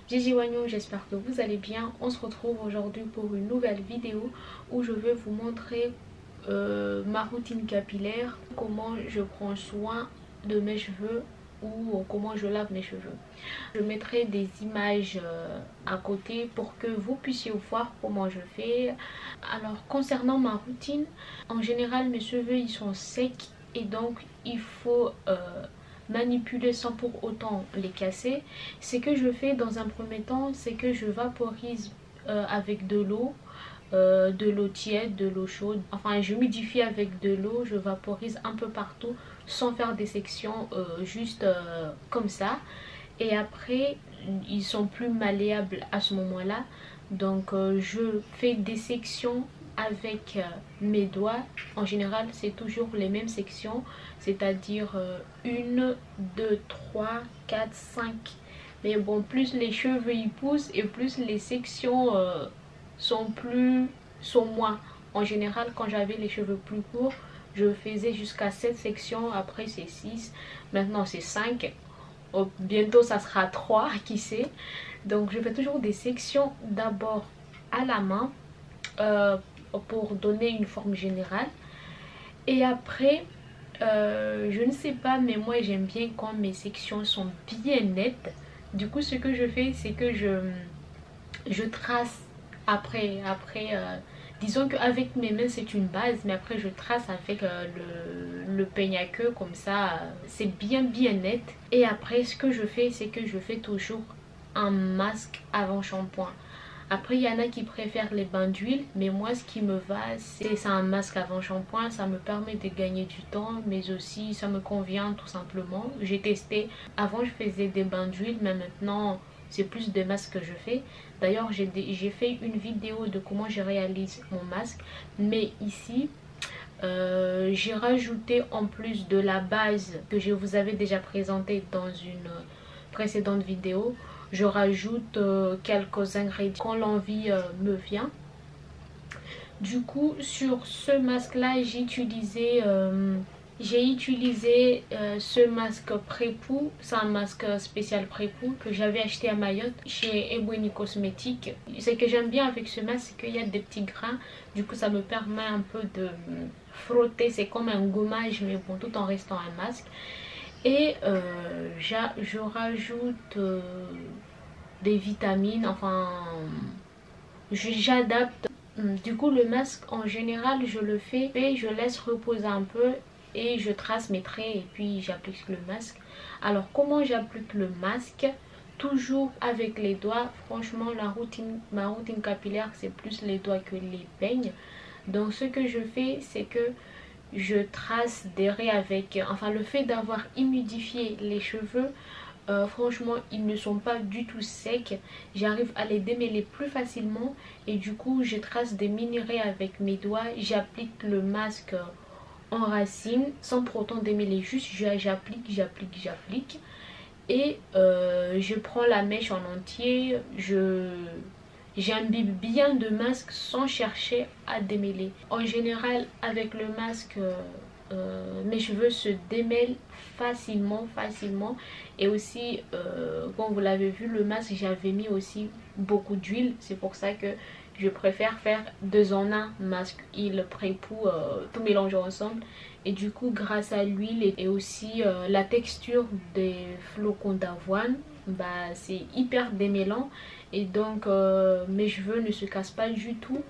Gigi Wagnon, j'espère que vous allez bien. On se retrouve aujourd'hui pour une nouvelle vidéo où je vais vous montrer ma routine capillaire, comment je prends soin de mes cheveux ou comment je lave mes cheveux. Je mettrai des images à côté pour que vous puissiez voir comment je fais. Alors concernant ma routine, en général mes cheveux ils sont secs et donc il faut manipuler sans pour autant les casser. Ce que je fais dans un premier temps, c'est que je vaporise avec de l'eau tiède, de l'eau chaude. Enfin, je humidifie avec de l'eau, je vaporise un peu partout sans faire des sections, juste comme ça. Et après, ils sont plus malléables à ce moment-là. Donc, je fais des sections avec mes doigts. En général, c'est toujours les mêmes sections, c'est-à-dire 1, 2, 3, 4, 5. Mais bon, plus les cheveux y poussent et plus les sections sont moins. En général, quand j'avais les cheveux plus courts, je faisais jusqu'à 7 sections, après c'est 6, maintenant c'est 5. Bientôt ça sera 3, qui sait. Donc je fais toujours des sections d'abord à la main pour donner une forme générale. Et après, je ne sais pas, mais moi j'aime bien quand mes sections sont bien nettes. Du coup, ce que je fais, c'est que je trace après disons qu'avec mes mains c'est une base, mais après je trace avec le peigne à queue, comme ça c'est bien net. Et après ce que je fais, c'est que je fais toujours un masque avant shampoing. Après il y en a qui préfèrent les bains d'huile, mais moi ce qui me va c'est un masque avant shampoing. Ça me permet de gagner du temps, mais aussi ça me convient tout simplement. J'ai testé, avant je faisais des bains d'huile, mais maintenant c'est plus de masques que je fais. D'ailleurs j'ai fait une vidéo de comment je réalise mon masque, mais ici j'ai rajouté, en plus de la base que je vous avais déjà présentée dans une précédente vidéo, je rajoute quelques ingrédients quand l'envie me vient. Du coup, sur ce masque là, j'ai utilisé ce masque Prépou. C'est un masque spécial Prépou que j'avais acheté à Mayotte chez Ebony Cosmétiques. Ce que j'aime bien avec ce masque, c'est qu'il y a des petits grains. Du coup, ça me permet un peu de frotter. C'est comme un gommage, mais bon, tout en restant un masque. Et je rajoute des vitamines. Enfin, j'adapte. Du coup, le masque en général, je le fais et je laisse reposer un peu et je trace mes traits et puis j'applique le masque. Alors, comment j'applique le masque? Toujours avec les doigts. Franchement, ma routine capillaire, c'est plus les doigts que les peignes. Donc, ce que je fais, c'est que je trace des raies avec... Enfin, le fait d'avoir humidifié les cheveux, franchement ils ne sont pas du tout secs, j'arrive à les démêler plus facilement et du coup je trace des mini raies avec mes doigts. J'applique le masque en racine sans pour autant démêler, juste j'applique et je prends la mèche en entier, j'imbibe bien de masque sans chercher à démêler. En général avec le masque mes cheveux se démêlent facilement et aussi comme vous l'avez vu, le masque j'avais mis aussi beaucoup d'huile, c'est pour ça que je préfère faire 2 en 1, masque, huile, Prépou, tout mélanger ensemble. Et du coup grâce à l'huile et aussi la texture des flocons d'avoine, bah c'est hyper démêlant et donc mes cheveux ne se cassent pas du tout.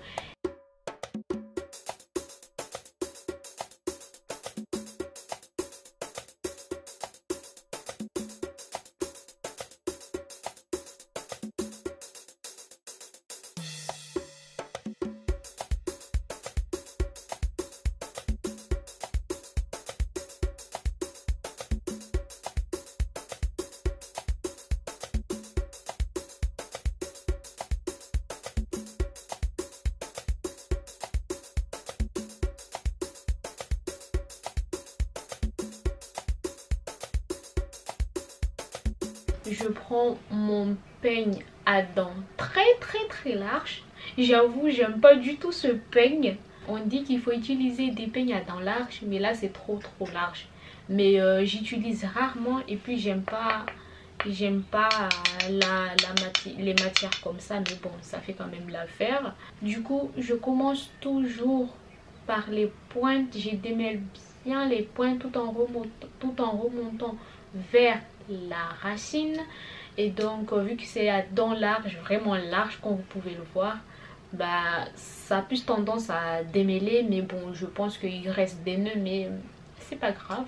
Je prends mon peigne à dents très large. J'avoue, j'aime pas du tout ce peigne. On dit qu'il faut utiliser des peignes à dents larges, mais là c'est trop large. Mais j'utilise rarement et puis j'aime pas j'aime pas les matières comme ça, mais bon, ça fait quand même l'affaire. Du coup, je commence toujours par les pointes. Je démêle bien les pointes tout en remontant vers la racine. Et donc, vu que c'est à dents larges, vraiment large, comme vous pouvez le voir, bah ça a plus tendance à démêler. Mais bon, je pense qu'il reste des nœuds, mais c'est pas grave.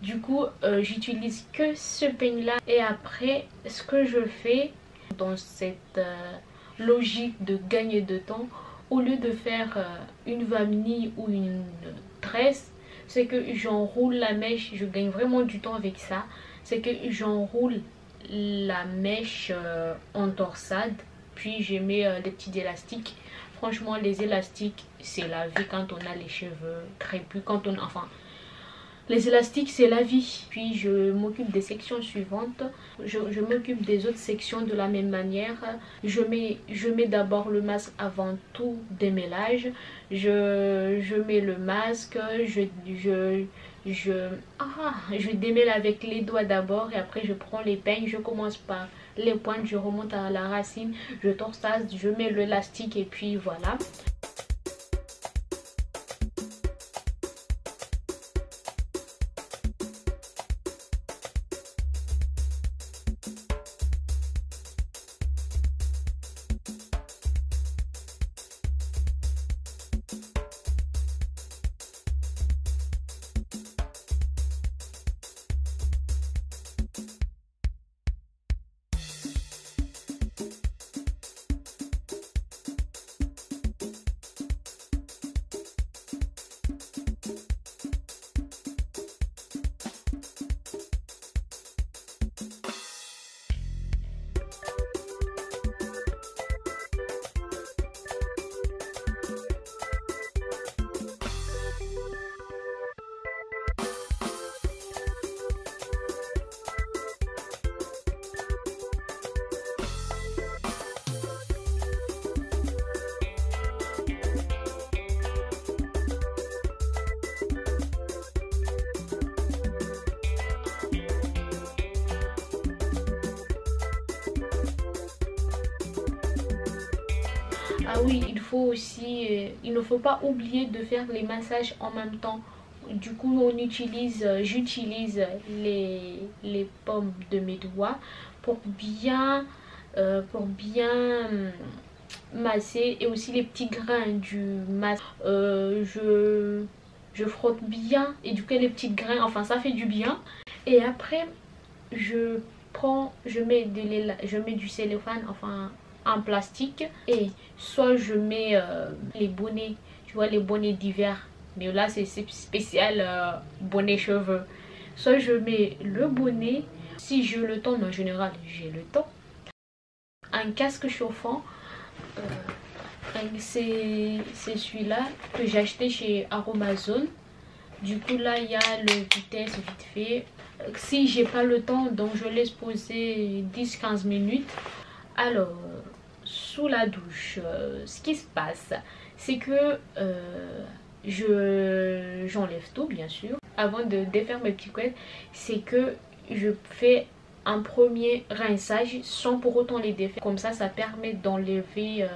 Du coup, j'utilise que ce peigne là. Et après, ce que je fais dans cette logique de gagner de temps, au lieu de faire une vanille ou une tresse, c'est que j'enroule la mèche. Je gagne vraiment du temps avec ça. C'est que j'enroule la mèche en torsade, puis je mets des petits élastiques. Franchement, les élastiques, c'est la vie quand on a les cheveux crépus, enfin, les élastiques, c'est la vie. Puis je m'occupe des sections suivantes. Je m'occupe des autres sections de la même manière. Je mets d'abord le masque avant tout démêlage. Je mets le masque. Je démêle avec les doigts d'abord et après je prends les peignes. Je commence par les pointes, je remonte à la racine, je torsade, je mets l'élastique et puis voilà. Ah oui, il ne faut pas oublier de faire les massages en même temps. Du coup, j'utilise les paumes de mes doigts pour bien masser, et aussi les petits grains du masque. Je frotte bien, et du coup les petits grains, enfin ça fait du bien. Et après, je mets du cellophane, enfin en plastique, et soit je mets les bonnets, tu vois, les bonnets d'hiver, mais là c'est spécial bonnet cheveux. Soit je mets le bonnet, si j'ai le temps, mais en général j'ai le temps, un casque chauffant. C'est celui-là que j'ai acheté chez Aromazone. Du coup là il y a le vitesse vite fait. Si j'ai pas le temps, donc je laisse poser 10-15 minutes. Alors sous la douche, ce qui se passe, c'est que j'enlève tout bien sûr. Avant de défaire mes petits couettes, c'est que je fais un premier rinçage sans pour autant les défaire. Comme ça permet d'enlever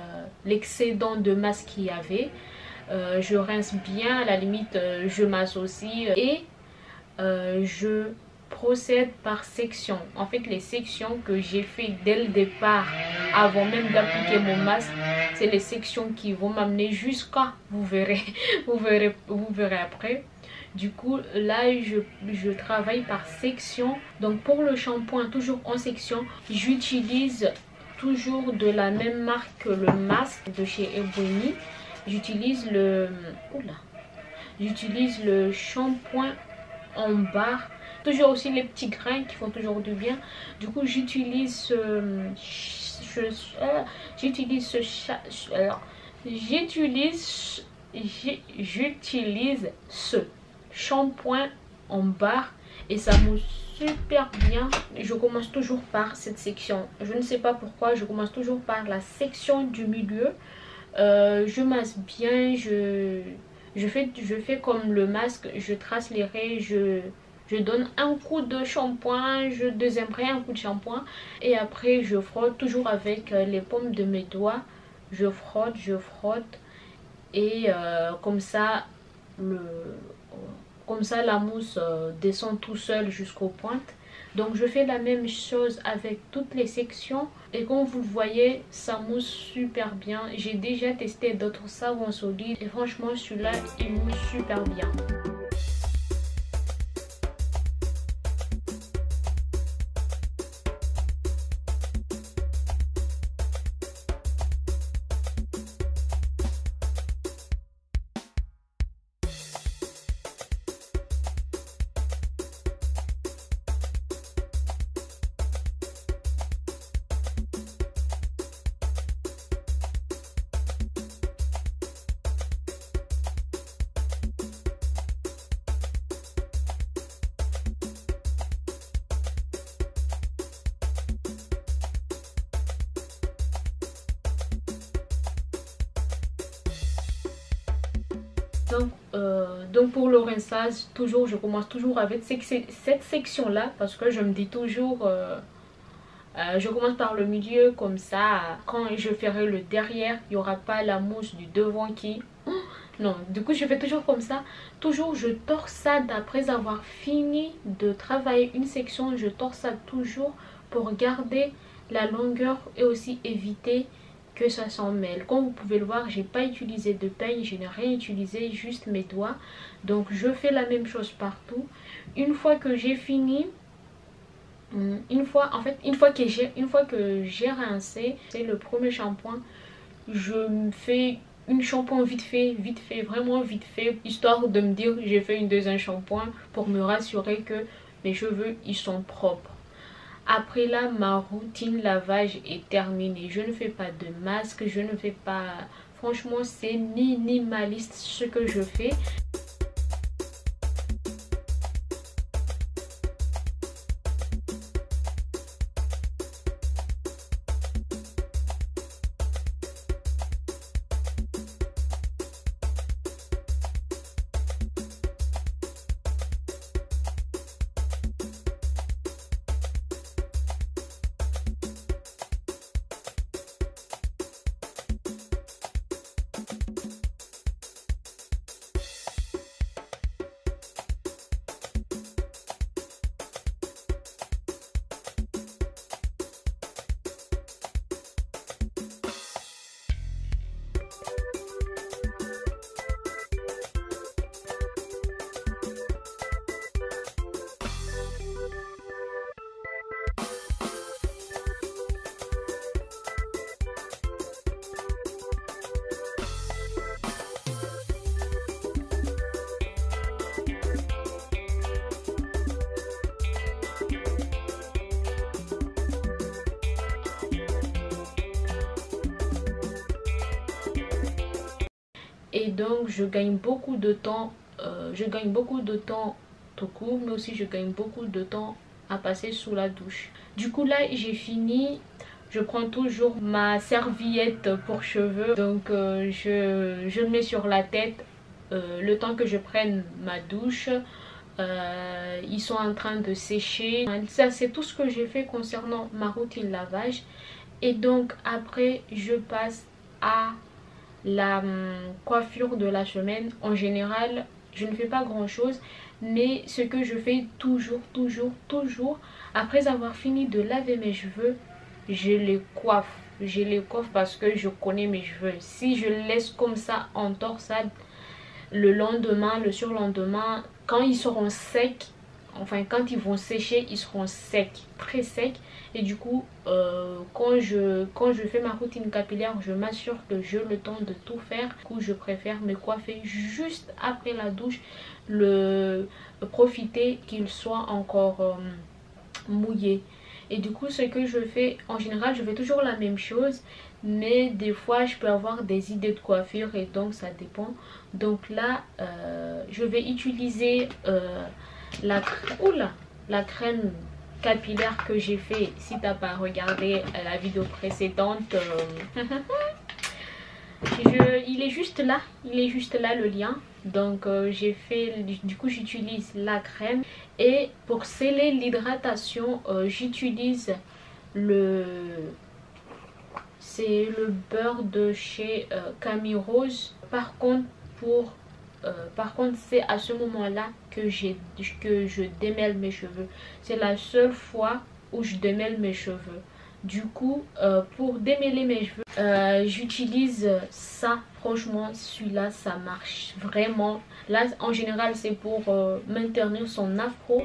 l'excédent de masse qu'il y avait. Je rince bien, à la limite je masse aussi, et je procède par section. En fait, les sections que j'ai fait dès le départ, avant même d'appliquer mon masque, c'est les sections qui vont m'amener jusqu'à, vous verrez après. Du coup là je travaille par section. Donc pour le shampoing, toujours en section, j'utilise toujours de la même marque que le masque de chez Ebony. J'utilise le shampoing en barre, toujours aussi les petits grains qui font toujours du bien. Du coup j'utilise ce shampoing en barre et ça mousse super bien. Je commence toujours par cette section. Je ne sais pas pourquoi, je commence toujours par la section du milieu. Je masse bien, je fais comme le masque, je trace les raies, Je donne un coup de shampoing, je deuxième un coup de shampoing et après je frotte toujours avec les paumes de mes doigts. Je frotte et comme ça la mousse descend tout seul jusqu'aux pointes. Donc je fais la même chose avec toutes les sections et comme vous le voyez, ça mousse super bien. J'ai déjà testé d'autres savons solides et franchement celui-là il mousse super bien. Donc pour le rinçage, je commence toujours avec cette section là parce que je me dis toujours je commence par le milieu, comme ça quand je ferai le derrière il n'y aura pas la mousse du devant qui non, du coup je fais toujours comme ça. Toujours je torsade après avoir fini de travailler une section, je torsade toujours pour garder la longueur et aussi éviter que ça s'en mêle. Comme vous pouvez le voir, j'ai pas utilisé de peigne, je n'ai rien utilisé, juste mes doigts. Donc je fais la même chose partout. Une fois que j'ai fini, une fois que j'ai rincé, c'est le premier shampoing, je me fais une shampoing vite fait, vraiment vite fait, histoire de me dire j'ai fait une deuxième shampoing pour me rassurer que mes cheveux ils sont propres. Après là, ma routine lavage est terminée. Je ne fais pas de masque, je ne fais pas... Franchement, c'est minimaliste ce que je fais. Et donc je gagne beaucoup de temps, tout court, mais aussi je gagne beaucoup de temps à passer sous la douche. Du coup là j'ai fini, je prends toujours ma serviette pour cheveux, donc je le mets sur la tête le temps que je prenne ma douche. Ils sont en train de sécher. Ça c'est tout ce que j'ai fait concernant ma routine lavage. Et donc après je passe à la coiffure de la semaine. En général je ne fais pas grand chose, mais ce que je fais toujours après avoir fini de laver mes cheveux, je les coiffe parce que je connais mes cheveux. Si je les laisse comme ça en torsade, le lendemain, le surlendemain, quand ils seront secs, enfin quand ils vont sécher, ils seront secs, très secs. Et du coup quand je fais ma routine capillaire, je m'assure que j'ai le temps de tout faire. Du coup je préfère me coiffer juste après la douche, profiter qu'il soit encore mouillé. Et du coup ce que je fais, en général je fais toujours la même chose, mais des fois je peux avoir des idées de coiffure et donc ça dépend. Donc là je vais utiliser la crème capillaire que j'ai fait. Si t'as pas regardé la vidéo précédente, il est juste là le lien. Donc du coup j'utilise la crème. Et pour sceller l'hydratation, j'utilise c'est le beurre de chez Camille Rose. Par contre c'est à ce moment là que je démêle mes cheveux. C'est la seule fois où je démêle mes cheveux. Du coup pour démêler mes cheveux, j'utilise ça. Franchement celui-là ça marche vraiment. Là en général c'est pour maintenir son afro.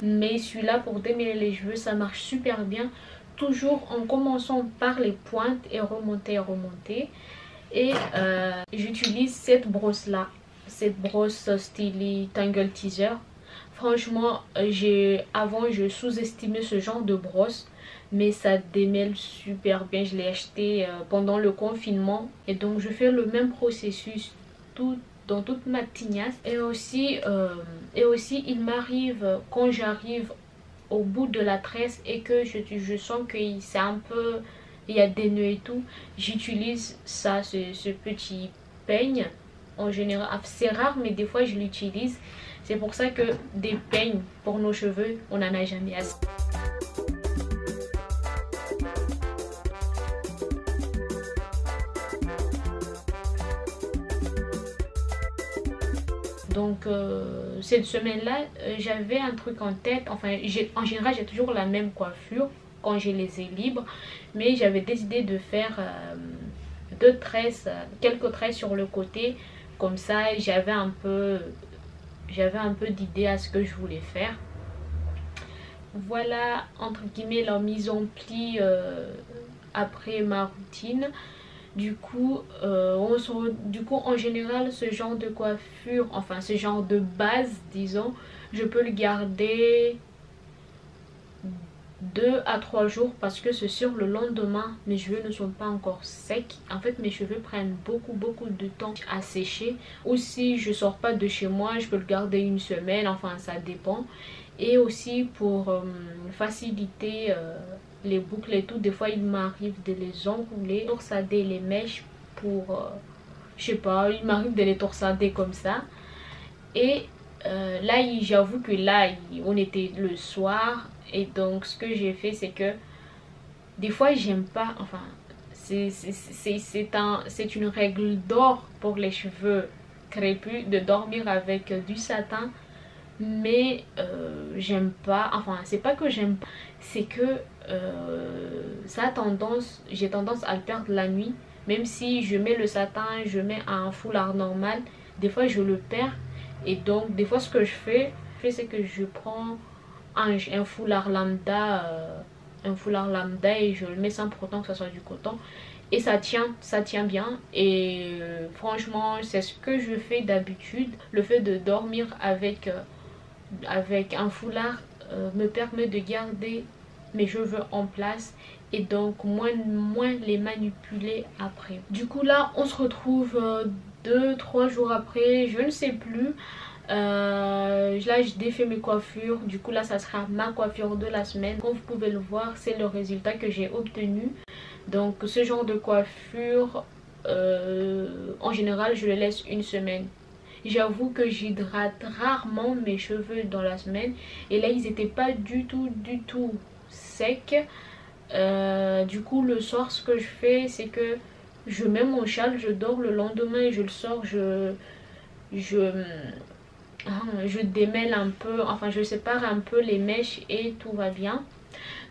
Mais celui-là pour démêler les cheveux ça marche super bien. Toujours en commençant par les pointes et remonter. Et j'utilise cette brosse là, cette brosse Styli Tangle Teaser. Franchement avant je sous-estimais ce genre de brosse, mais ça démêle super bien. Je l'ai acheté pendant le confinement et donc je fais le même processus dans toute ma tignasse. Et aussi il m'arrive quand j'arrive au bout de la tresse et que je sens que c'est un peu, il y a des nœuds et tout, j'utilise ça, ce petit peigne. En général c'est rare mais des fois je l'utilise. C'est pour ça que des peignes pour nos cheveux on n'en a jamais assez. Donc cette semaine là j'avais un truc en tête. Enfin en général j'ai toujours la même coiffure quand j'ai les ai libres, mais j'avais décidé de faire deux tresses, quelques tresses sur le côté, comme ça j'avais un peu d'idée à ce que je voulais faire. Voilà entre guillemets la mise en pli après ma routine. Du coup en général ce genre de coiffure, enfin ce genre de base disons, je peux le garder 2 à 3 jours parce que c'est sûr le lendemain mes cheveux ne sont pas encore secs. En fait mes cheveux prennent beaucoup de temps à sécher. Ou si je sors pas de chez moi je peux le garder une semaine, enfin ça dépend. Et aussi pour faciliter les boucles et tout, des fois il m'arrive de les enrouler, torsader les mèches pour je sais pas, il m'arrive de les torsader comme ça. Et là j'avoue que là on était le soir et donc ce que j'ai fait c'est que des fois j'aime pas, enfin c'est une règle d'or pour les cheveux crépus de dormir avec du satin. Mais j'aime pas, enfin c'est pas que j'aime pas, c'est que j'ai tendance à le perdre la nuit. Même si je mets le satin, je mets un foulard normal, des fois je le perds. Et donc des fois ce que je fais c'est que je prends un foulard lambda et je le mets sans pour autant que ça soit du coton. Et ça tient bien. Et franchement c'est ce que je fais d'habitude. Le fait de dormir avec un foulard me permet de garder mes cheveux en place et donc moins les manipuler après. Du coup là on se retrouve 2-3 jours après, je ne sais plus. Là je défais mes coiffures, du coup là ça sera ma coiffure de la semaine. Comme vous pouvez le voir c'est le résultat que j'ai obtenu. Donc ce genre de coiffure en général je le laisse une semaine. J'avoue que j'hydrate rarement mes cheveux dans la semaine. Et là, ils n'étaient pas du tout secs. Du coup, le soir, ce que je fais, c'est que je mets mon châle, je dors le lendemain et je le sors. Je démêle un peu, enfin, je sépare un peu les mèches et tout va bien.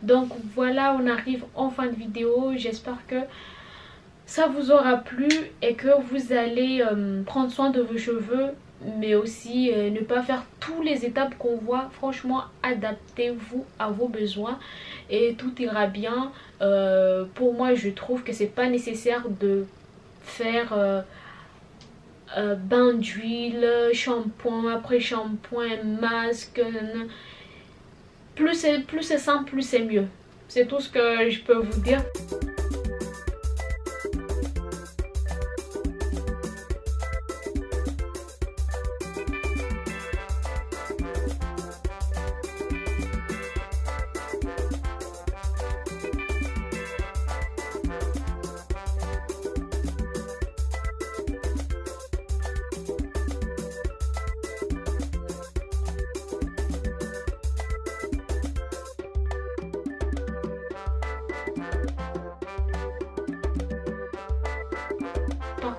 Donc voilà, on arrive en fin de vidéo. J'espère que ça vous aura plu et que vous allez prendre soin de vos cheveux, mais aussi ne pas faire toutes les étapes qu'on voit. Franchement, adaptez-vous à vos besoins et tout ira bien. Pour moi, je trouve que c'est pas nécessaire de faire bain d'huile, shampoing, après shampoing, masque. Plus c'est simple, plus c'est mieux. C'est tout ce que je peux vous dire.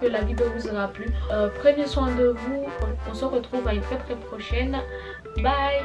que la vidéo vous aura plu. Prenez soin de vous. On se retrouve à une très prochaine. Bye.